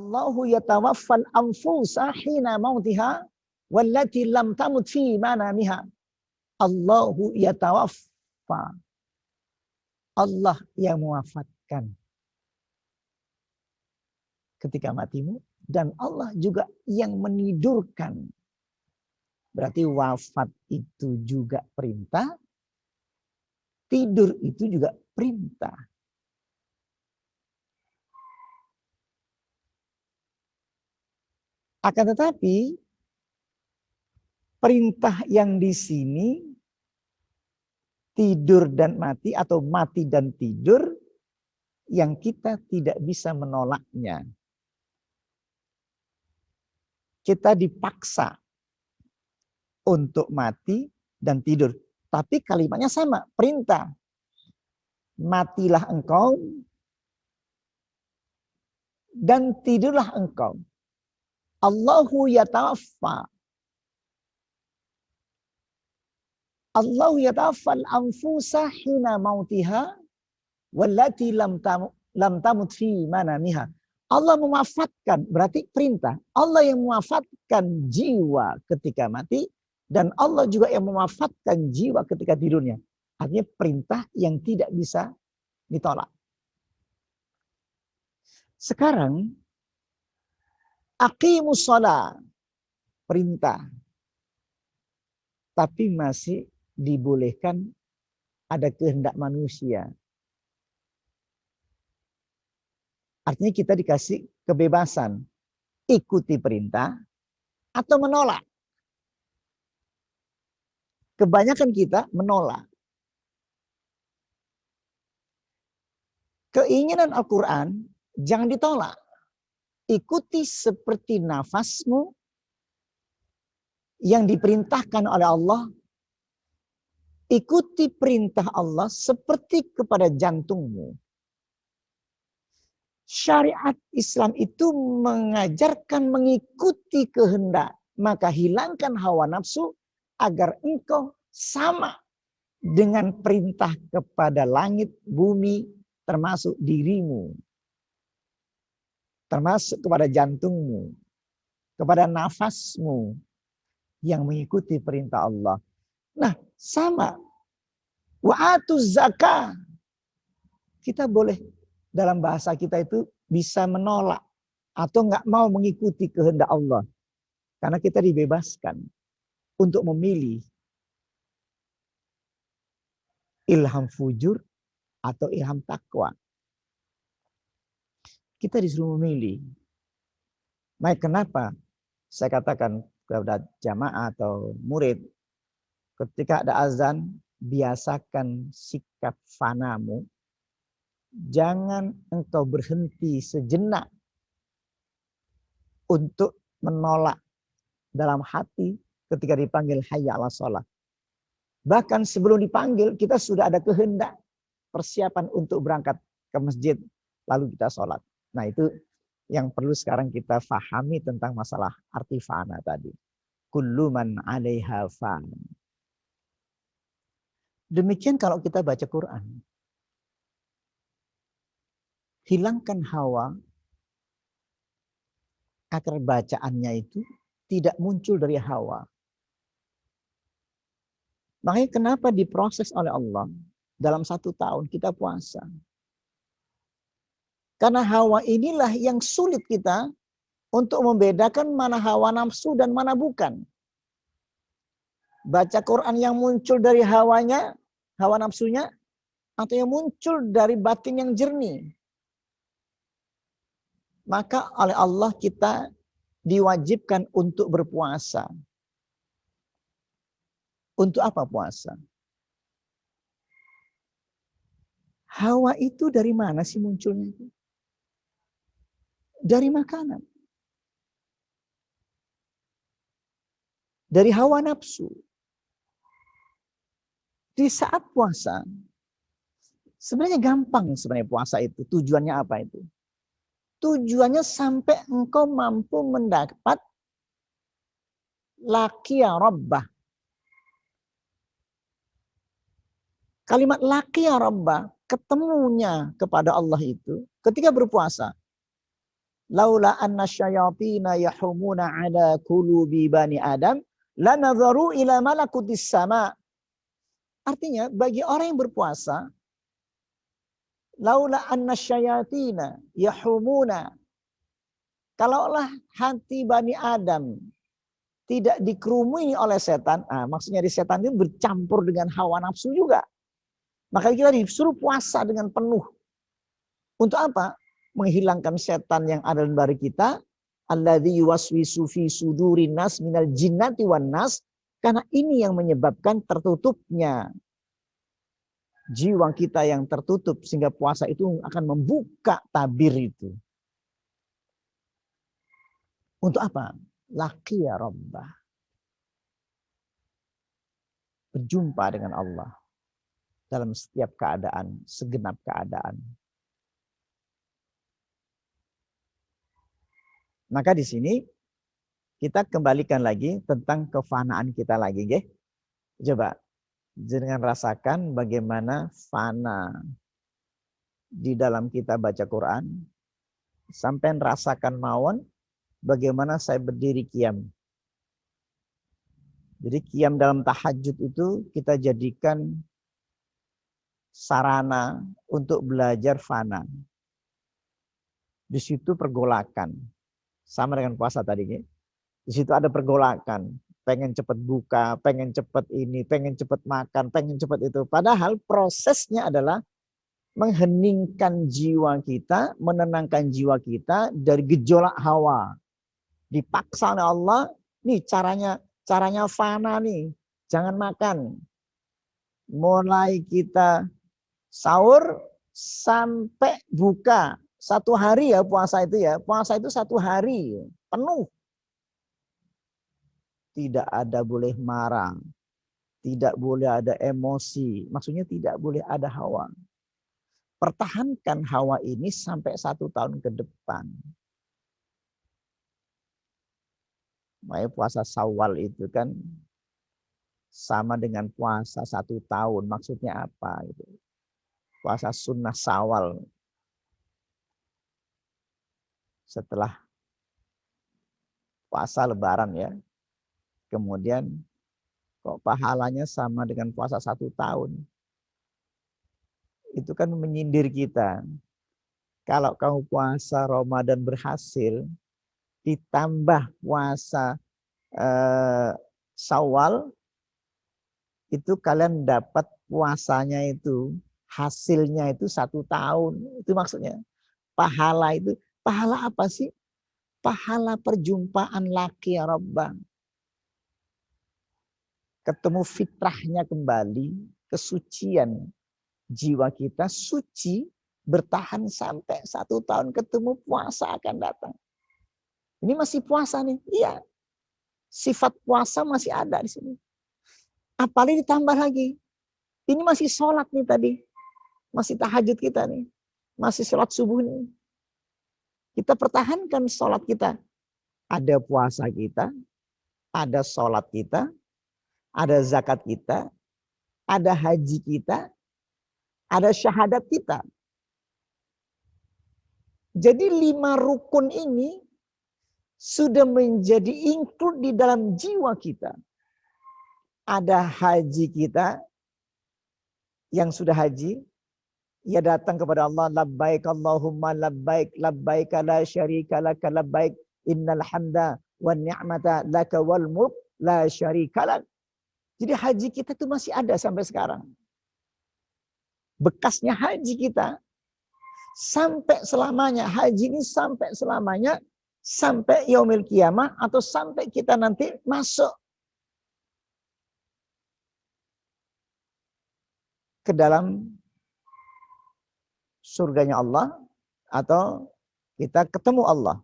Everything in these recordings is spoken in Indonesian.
Allahu yatawaffal anfusa hina mautiha wallati lam tamut fi manamiha. Allahu yatawaffa. Allah yang mewafatkan ketika matimu, dan Allah juga yang menidurkan. Berarti wafat itu juga perintah, tidur itu juga perintah. Akan tetapi perintah yang di sini tidur dan mati atau mati dan tidur yang kita tidak bisa menolaknya. Kita dipaksa untuk mati dan tidur. Tapi kalimatnya sama, perintah. Matilah engkau dan tidurlah engkau. Allahu yatawaffa. Allahu yatawaffal anfusa hina mautiha wallati lam tamut fi manamiha. Allah mewafatkan, berarti perintah. Allah yang mewafatkan jiwa ketika mati, dan Allah juga yang mewafatkan jiwa ketika tidurnya. Artinya perintah yang tidak bisa ditolak. Sekarang aqimus shalah, perintah. Tapi masih dibolehkan ada kehendak manusia. Artinya kita dikasih kebebasan. Ikuti perintah atau menolak. Kebanyakan kita menolak. Keinginan Al-Quran jangan ditolak. Ikuti seperti nafasmu yang diperintahkan oleh Allah. Ikuti perintah Allah seperti kepada jantungmu. Syariat Islam itu mengajarkan mengikuti kehendak. Maka hilangkan hawa nafsu agar engkau sama dengan perintah kepada langit, bumi, termasuk dirimu. Termasuk kepada jantungmu, kepada nafasmu yang mengikuti perintah Allah. Nah, sama. Wa atuz zakah. Kita boleh dalam bahasa kita itu bisa menolak atau nggak mau mengikuti kehendak Allah. Karena kita dibebaskan untuk memilih ilham fujur atau ilham takwa. Kita disuruh memilih. Maka kenapa saya katakan kepada jamaah atau murid, ketika ada azan, biasakan sikap fanamu. Jangan engkau berhenti sejenak untuk menolak dalam hati ketika dipanggil hayya 'alas shalah. Bahkan sebelum dipanggil, kita sudah ada kehendak persiapan untuk berangkat ke masjid, lalu kita sholat. Nah, itu yang perlu sekarang kita fahami tentang masalah arti fana tadi. Kullu man 'alaiha fan. Demikian kalau kita baca Quran. Hilangkan hawa agar bacaannya itu tidak muncul dari hawa. Makanya kenapa diproses oleh Allah dalam 1 tahun kita puasa. Karena hawa inilah yang sulit kita untuk membedakan mana hawa nafsu dan mana bukan. Baca Quran yang muncul dari hawanya, hawa nafsunya, atau yang muncul dari batin yang jernih. Maka oleh Allah kita diwajibkan untuk berpuasa. Untuk apa puasa? Hawa itu dari mana sih munculnya? Dari makanan. Dari hawa nafsu. Di saat puasa, sebenarnya gampang sebenarnya puasa itu. Tujuannya apa itu? Tujuannya sampai engkau mampu mendapat laqiya rabbah. Kalimat laqiya rabbah, ketemunya kepada Allah itu ketika berpuasa. Laula anna syayatina yahumuna ala qulubi bani Adam lanadharu ila malakutis sama. Artinya bagi orang yang berpuasa, laula anna syayatina yahumuna, kalaulah hati Bani Adam tidak dikerumuni oleh setan, maksudnya di setan itu bercampur dengan hawa nafsu juga. Maka kita disuruh puasa dengan penuh. Untuk apa? Menghilangkan setan yang ada dalam diri kita. Alladzi yuwaswisu fi sudurin nas minal jinnati wan nas. Karena ini yang menyebabkan tertutupnya jiwa kita yang tertutup. Sehingga puasa itu akan membuka tabir itu. Untuk apa? Laqiya Rabbah. Berjumpa dengan Allah. Dalam setiap keadaan, segenap keadaan. Maka di sini kita kembalikan lagi tentang kefanaan kita lagi, nggih. Coba jangan rasakan bagaimana fana di dalam kita baca Quran. Sampai rasakan mawon bagaimana saya berdiri qiyam. Jadi qiyam dalam tahajud itu kita jadikan sarana untuk belajar fana. Di situ pergolakan. Sama dengan puasa tadi. Di situ ada pergolakan. Pengen cepat buka, pengen cepat ini, pengen cepat makan, pengen cepat itu. Padahal prosesnya adalah mengheningkan jiwa kita, menenangkan jiwa kita dari gejolak hawa. Dipaksa oleh Allah, nih caranya fana nih. Jangan makan. Mulai kita sahur sampai buka. 1 hari ya puasa itu ya. Puasa itu 1 hari penuh. Tidak ada boleh marah. Tidak boleh ada emosi. Maksudnya tidak boleh ada hawa. Pertahankan hawa ini sampai 1 tahun ke depan. Makanya puasa Syawal itu kan sama dengan puasa 1 tahun. Maksudnya apa? Gitu. Puasa sunnah Syawal. Setelah puasa lebaran ya. Kemudian kok pahalanya sama dengan puasa 1 tahun. Itu kan menyindir kita. Kalau kamu puasa Ramadan berhasil, ditambah puasa Syawal, itu kalian dapat puasanya itu, hasilnya itu 1 tahun. Itu maksudnya. Pahala itu, pahala apa sih? Pahala perjumpaan laki Rabbah. Ketemu fitrahnya kembali, kesucian jiwa kita suci, bertahan sampai 1 tahun, ketemu puasa akan datang. Ini masih puasa nih, iya. Sifat puasa masih ada di sini. Apalagi ditambah lagi, ini masih sholat nih tadi, masih tahajud kita nih, masih sholat subuh nih. Kita pertahankan sholat kita. Ada puasa kita, ada sholat kita, ada zakat kita, ada haji kita, ada syahadat kita. Jadi 5 rukun ini sudah menjadi include di dalam jiwa kita. Ada haji kita yang sudah haji, ia datang kepada Allah, labbaik Allahumma labbaik, labbaik la syarika laka labbaik, innal hamda wan ni'mata laka wal mulk la syarika lak. Jadi haji kita itu masih ada sampai sekarang. Bekasnya haji kita sampai selamanya. Haji ini sampai selamanya, sampai yaumil qiyamah atau sampai kita nanti masuk ke dalam surganya Allah atau kita ketemu Allah.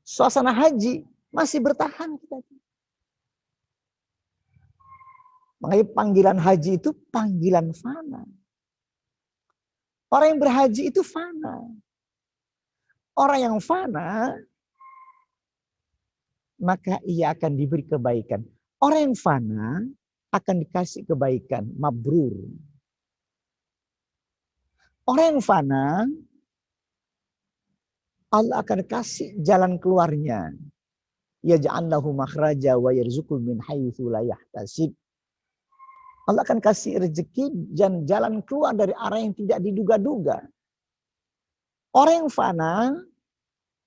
Suasana haji masih bertahan kita. Makanya panggilan haji itu panggilan fana. Orang yang berhaji itu fana. Orang yang fana, maka ia akan diberi kebaikan. Orang yang fana akan dikasih kebaikan, mabrur. Orang yang fana Allah akan kasih jalan keluarnya. Yaj'allahu makhraja wa yarzuqhu min haitsu la yahtasib. Allah akan kasih rezeki dan jalan keluar dari arah yang tidak diduga-duga. Orang yang fana,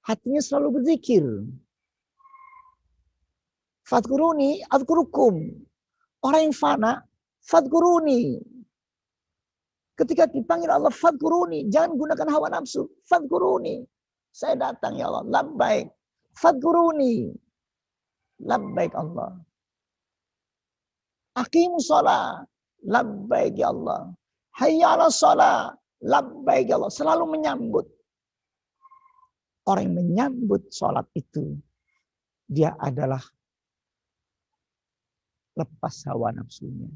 hatinya selalu berzikir. Fadkuruni adkurukum. Orang yang fana, fadkuruni. Ketika dipanggil Allah, fadkuruni. Jangan gunakan hawa nafsu. Fadkuruni. Saya datang ya Allah. Labbaik. Fadkuruni. Labbaik Allah. Aqimus sholat. Labbaik ya Allah. Hayya ala sholat. Labbaik ya Allah. Selalu menyambut. Orang yang menyambut sholat itu, dia adalah lepas hawa nafsunya.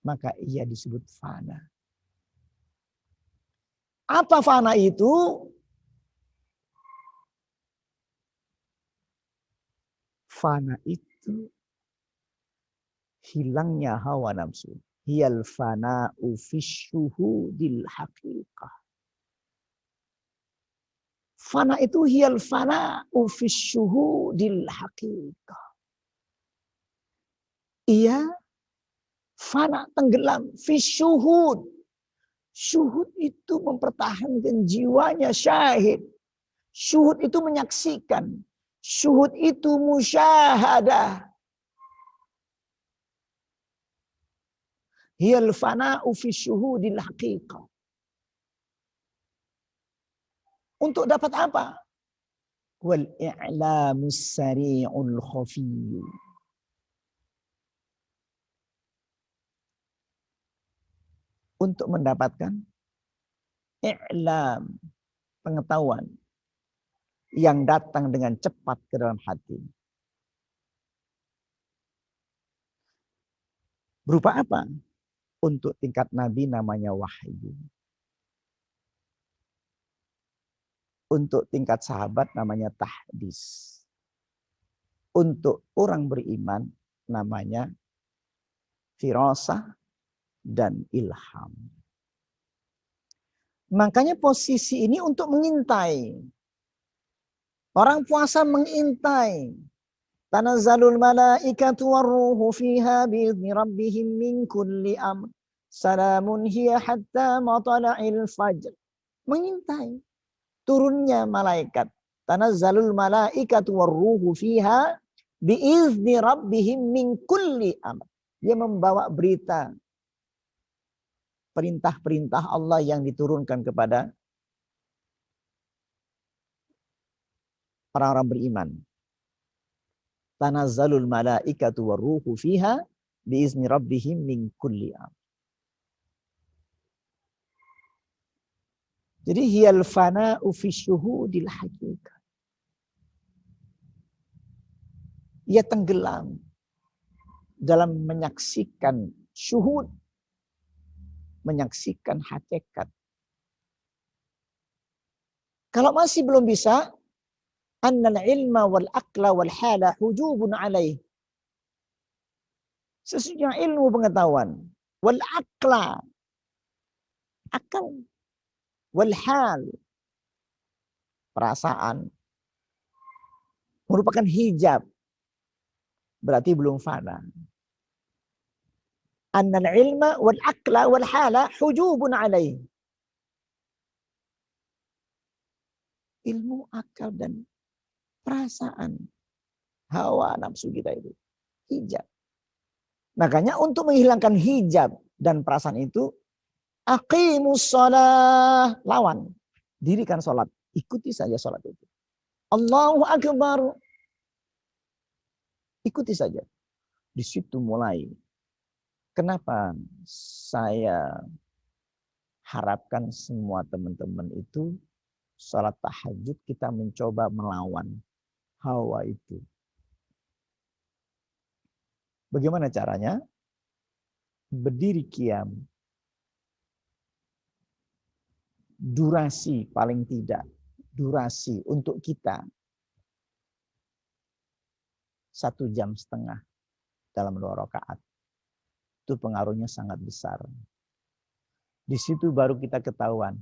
Maka ia disebut fana. Apa fana itu? Fana itu hilangnya hawa nafsu. Hiyal fana'u fisyuhudil haqiqah. Fana itu hiyal fana'u fisyuhudil haqiqah. Ia fana, tenggelam, fisyuhud. Syuhud itu mempertahankan jiwanya, syahid. Syuhud itu menyaksikan. Syuhud itu musyahadah. Hiyal fana'u fi syuhudil haqiqah. Untuk dapat apa? Wal i'lamus sari'ul khafiyyu. Untuk mendapatkan i'lam, pengetahuan yang datang dengan cepat ke dalam hati. Berupa apa? Untuk tingkat Nabi namanya wahyu. Untuk tingkat sahabat namanya tahdis. Untuk orang beriman namanya firasah dan ilham. Makanya posisi ini untuk mengintai. Orang puasa mengintai. Tanazzalul malaikatu warruhu fiha bi'izni rabbihim min kulli amr. Salamun hiya hatta matla'il fajr. Mengintai turunnya malaikat. Tanazzalul malaikatu warruhu fiha bi'izni rabbihim min kulli amr. Dia membawa berita perintah-perintah Allah yang diturunkan kepada orang-orang beriman. Tanazzalul malaikatu warruhu fiha biizni rabbihim min kulli amr. Jadi hiyal fana'u fi syuhudil haqiqah. Ia tenggelam dalam menyaksikan syuhud, menyaksikan hakikat. Kalau masih belum bisa, annal ilma wal aqla wal hala hujubun alaih. Sesungguhnya ilmu pengetahuan, wal aqla, akal, wal hal, perasaan, merupakan hijab. Berarti belum fana. Annal ilma wal aqla wal hala hujubun alaih. Ilmu, akal, dan perasaan, hawa nafsu kita itu hijab. Makanya untuk menghilangkan hijab dan perasaan itu, aqimus shalah, lawan, dirikan sholat, ikuti saja sholat itu. Allahu akbar, ikuti saja. Di situ mulai. Kenapa saya harapkan semua teman-teman itu sholat tahajud kita mencoba melawan hawa itu. Bagaimana caranya? Berdiri qiyam. Durasi paling tidak. Durasi untuk kita 1,5 jam dalam 2 rakaat. Itu pengaruhnya sangat besar. Di situ baru kita ketahuan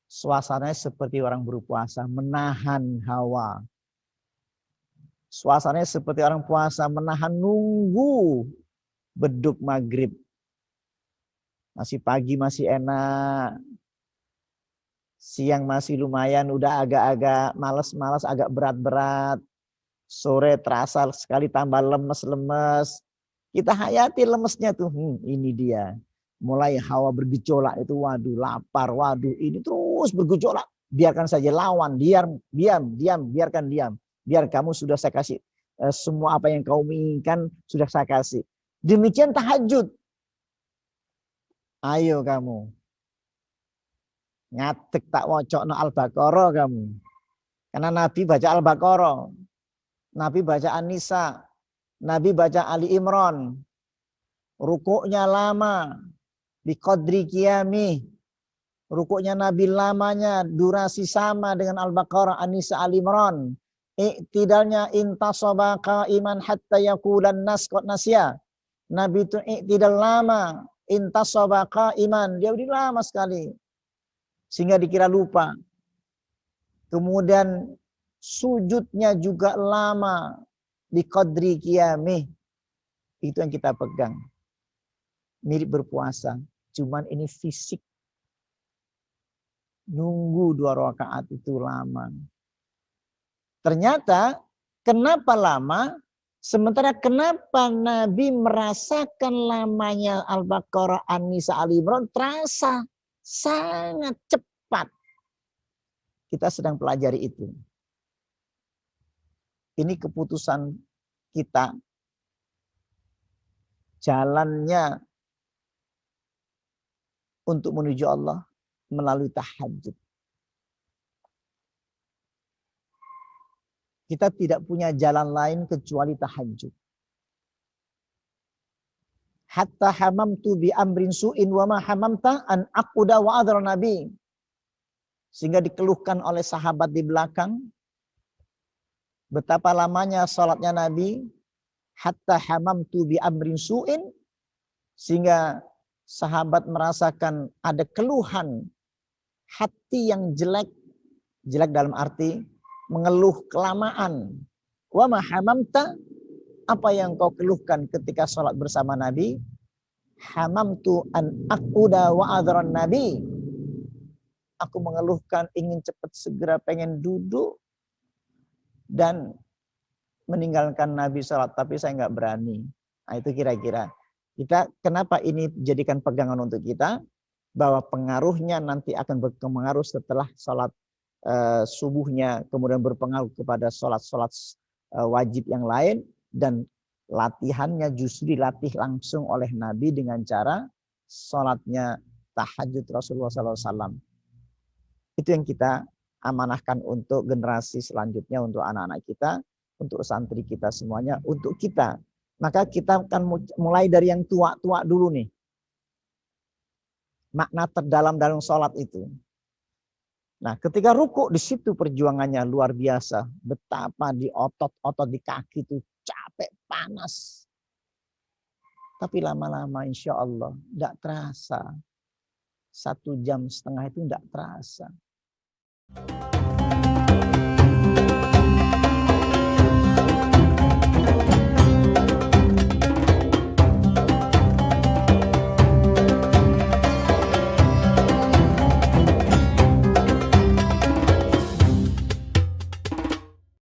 Suasananya seperti orang berpuasa, menahan hawa. Suasananya seperti orang puasa, menahan nunggu beduk maghrib. Masih pagi masih enak. Siang masih lumayan, udah agak-agak males-males, agak berat-berat. Sore terasa sekali tambah lemes-lemes. Kita hayati lemesnya tuh. Ini dia. Mulai hawa bergejolak itu, waduh lapar, waduh ini terus bergejolak. Biarkan saja lawan, diam, biarkan diam. Biar kamu sudah saya kasih semua apa yang kau inginkan sudah saya kasih. Demikian tahajud. Ayo kamu. Ngatek tak wocokno Al-Baqarah kamu. Karena Nabi baca Al-Baqarah. Nabi baca An-Nisa. Nabi baca Ali Imran. Rukuknya lama. Biqadri qiyamih. Rukuknya Nabi lamanya. Durasi sama dengan Al-Baqarah, An-Nisa, Ali Imran. Iktidalnya intasaba qa'iman hatta yaqulan nas qad nasya. Nabi itu iktidal lama. Intasaba qa'iman. Dia berdiri lama sekali. Sehingga dikira lupa. Kemudian sujudnya juga lama. Di qadri qiyamih. Itu yang kita pegang. Mirip berpuasa. Cuman ini fisik. Nunggu 2 rakaat itu lama. Ternyata kenapa lama? Sementara kenapa Nabi merasakan lamanya Al-Baqarah, An-Nisa, Ali Imran terasa sangat cepat. Kita sedang pelajari itu. Ini keputusan kita. Jalannya untuk menuju Allah melalui tahajud. Kita tidak punya jalan lain kecuali tahajud. Hatta hamamtu bi amrin su'in wa ma hamamta an aquda wa adra nabi. Sehingga dikeluhkan oleh sahabat di belakang. Betapa lamanya salatnya Nabi. Hatta hamamtu bi amrin su'in. Sehingga sahabat merasakan ada keluhan. Hati yang jelek. Jelek dalam arti mengeluh kelamaan. Wa ma hamamta. Apa yang kau keluhkan ketika sholat bersama Nabi? Hamamtu an aquda wa adran nabi. Aku mengeluhkan ingin cepat segera pengen duduk dan meninggalkan Nabi sholat. Tapi saya nggak berani. Nah itu kira-kira. Kita kenapa ini jadikan pegangan untuk kita? Bahwa pengaruhnya nanti akan berpengaruh setelah sholat subuhnya. Kemudian berpengaruh kepada sholat-sholat wajib yang lain. Dan latihannya justru dilatih langsung oleh Nabi dengan cara sholatnya tahajud Rasulullah SAW. Itu yang kita amanahkan untuk generasi selanjutnya, untuk anak-anak kita, untuk santri kita semuanya, untuk kita. Maka kita akan mulai dari yang tua-tua dulu nih. Makna terdalam dalam sholat itu. Nah, ketika ruku di situ perjuangannya luar biasa. Betapa di otot-otot di kaki itu capek, panas. Tapi lama-lama insya Allah tidak terasa. 1,5 jam itu tidak terasa.